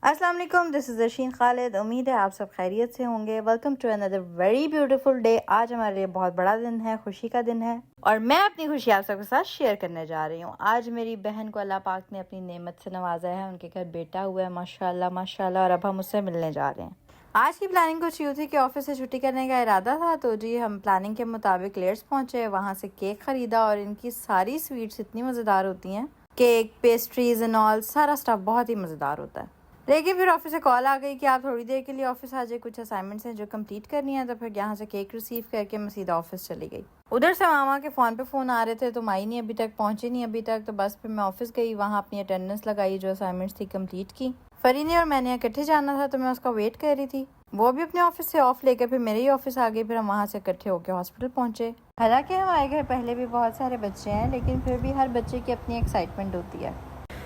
अस्सलाम वालेकुम, this is अरशीन Khalid. उम्मीद है आप सब खैरियत से होंगे। Welcome to another very beautiful day. आज हमारे लिए बहुत बड़ा दिन है, खुशी का दिन है और मैं अपनी खुशी आप सबके साथ शेयर करने जा रही हूँ। आज मेरी बहन को अल्लाह पाक ने अपनी नेमत से नवाजा है। उनके घर बेटा हुआ है माशाल्लाह माशाल्लाह, और अब हम उससे मिलने जा रहे हैं। आज की प्लानिंग कुछ यूँ थी कि ऑफिस से छुट्टी करने का इरादा था, तो जी हम प्लानिंग के मुताबिक लेयर्स पहुँचे, वहाँ से केक ख़रीदा और इनकी सारी स्वीट्स इतनी मज़ेदार होती हैं। केक, पेस्ट्रीज एंड ऑल, सारा स्टफ बहुत ही मज़ेदार होता है। लेकिन फिर ऑफिस से कॉल आ गई कि आप थोड़ी देर के लिए ऑफिस आ जाए, कुछ असाइनमेंट्स हैं जो कंप्लीट करनी है। तो फिर यहाँ से केक रिसीव करके मैं सीधा ऑफिस चली गई। उधर से मामा के फ़ोन पे फ़ोन आ रहे थे, तो माई नहीं अभी तक पहुँची नहीं अभी तक। तो बस फिर मैं ऑफिस गई, वहाँ अपनी अटेंडेंस लगाई, जो असाइनमेंट्स थी कंप्लीट की। फरीने और मैंने इकट्ठे जाना था, तो मैं उसका वेट कर रही थी। वो भी अपने ऑफिस से ऑफ लेकर फिर मेरे ही ऑफिस आ गई। फिर हम वहाँ से इकट्ठे होकर हॉस्पिटल पहुँचे। हालांकि हमारे घर पहले भी बहुत सारे बच्चे हैं, लेकिन फिर भी हर बच्चे की अपनी एक्साइटमेंट होती है।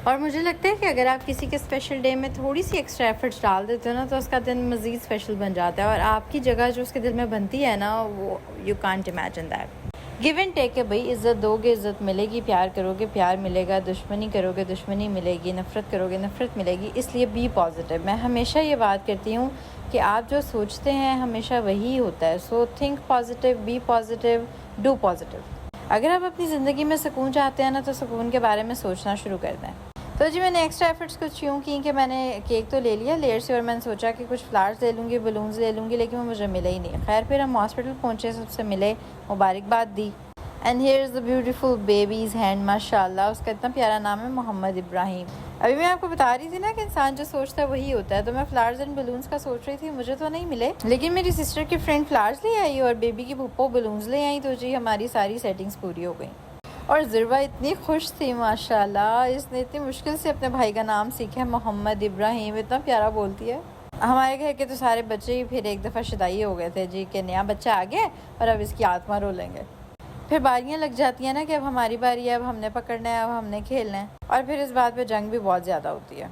और मुझे लगता है कि अगर आप किसी के स्पेशल डे में थोड़ी सी एक्स्ट्रा एफर्ट्स डाल देते हो ना, तो उसका दिन मज़ीद स्पेशल बन जाता है और आपकी जगह जो उसके दिल में बनती है ना, वो you can't imagine that. Give and take है भाई, इज़्ज़त दोगे इज़्ज़त मिलेगी, प्यार करोगे प्यार मिलेगा, दुश्मनी करोगे दुश्मनी मिलेगी, नफ़रत करोगे नफ़रत मिलेगी। इसलिए बी पॉजिटिव। मैं हमेशा ये बात करती हूँ कि आप जो सोचते हैं हमेशा वही होता है। So think positive, be positive, do positive. अगर आप अपनी ज़िंदगी में सुकून चाहते हैं ना, तो सुकून के बारे में सोचना शुरू कर दें। तो जी मैंने एक्स्ट्रा एफर्ट्स कुछ यूँ की कि मैंने केक तो ले लिया लेयर से, और मैंने सोचा कि कुछ फ्लावर्स ले लूँगी, बलून्स ले लूँगी, लेकिन वो मुझे मिले ही नहीं। खैर फिर हम हॉस्पिटल पहुँचे, सबसे मिले, मुबारकबाद दी। And here is the beautiful baby's hand, माशाल्लाह। उसका इतना प्यारा नाम है मोहम्मद इब्राहिम। अभी मैं आपको बता रही थी ना कि इंसान जो सोचता है वही होता है। तो मैं फ्लावर्स एंड बलून्स का सोच रही थी, मुझे तो नहीं मिले, लेकिन मेरी सिस्टर की फ्रेंड फ्लावर्स ले आई और बेबी की भुप्पो बलून्स ले आई। तो जी हमारी सारी सेटिंग्स पूरी हो गई। और ज़ुरवा इतनी खुश थी माशाल्लाह, इसने इतनी मुश्किल से अपने भाई का नाम सीखा है, मोहम्मद इब्राहिम। इतना प्यारा बोलती है। हमारे घर के तो सारे बच्चे ही फिर एक दफ़ा शुदाई हो गए थे जी कि नया बच्चा आ गया और अब इसकी आत्मा रोलेंगे। फिर बारियाँ लग जाती हैं ना कि अब हमारी बारी है, अब हमने पकड़ना है, अब हमने खेलना है, और फिर इस बात पे जंग भी बहुत ज़्यादा होती है।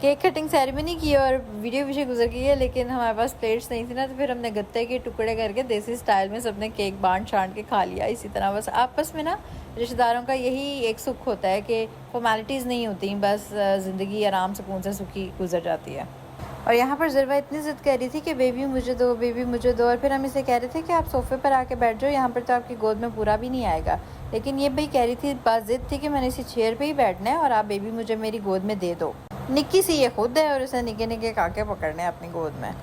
केक कटिंग सेरेमनी की और वीडियो पीछे गुजर गई है, लेकिन हमारे पास प्लेट्स नहीं थी ना, तो फिर हमने गत्ते के टुकड़े करके देसी स्टाइल में सबने केक बांट छांट के खा लिया। इसी तरह बस आपस में ना रिश्तेदारों का यही एक सुख होता है कि फॉर्मेलिटीज़ नहीं होती, बस ज़िंदगी आराम सुकून से सुखी गुजर जाती है। और यहाँ पर ज़रवा इतनी ज़िद कर रही थी कि बेबी मुझे दो, बेबी मुझे दो, और फिर हम इसे कह रहे थे कि आप सोफ़े पर आके बैठ जाओ, यहाँ पर तो आपकी गोद में पूरा भी नहीं आएगा। लेकिन ये भाई कह रही थी, बात ज़िद थी कि मैंने इसी चेयर पे ही बैठना है और आप बेबी मुझे मेरी गोद में दे दो। निक्की सी ये खुद है और उसे निके निके काके पकड़ने अपनी गोद में।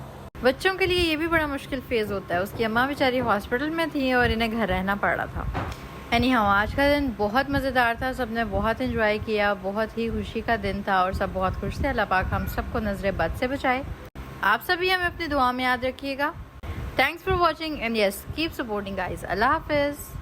बच्चों के लिए ये भी बड़ा मुश्किल फेज़ होता है। उसकी अम्मा बेचारी हॉस्पिटल में थी और इन्हें घर रहना पड़ रहा था। एनी हाउ आज का दिन बहुत मज़ेदार था, सबने बहुत एंजॉय किया, बहुत ही खुशी का दिन था और सब बहुत खुश थे। अल्लाह पाक हम सबको नज़र बद से बचाए। आप सभी हमें अपनी दुआ में याद रखिएगा। Thanks for watching and yes keep supporting guys. अल्लाह हाफिज़।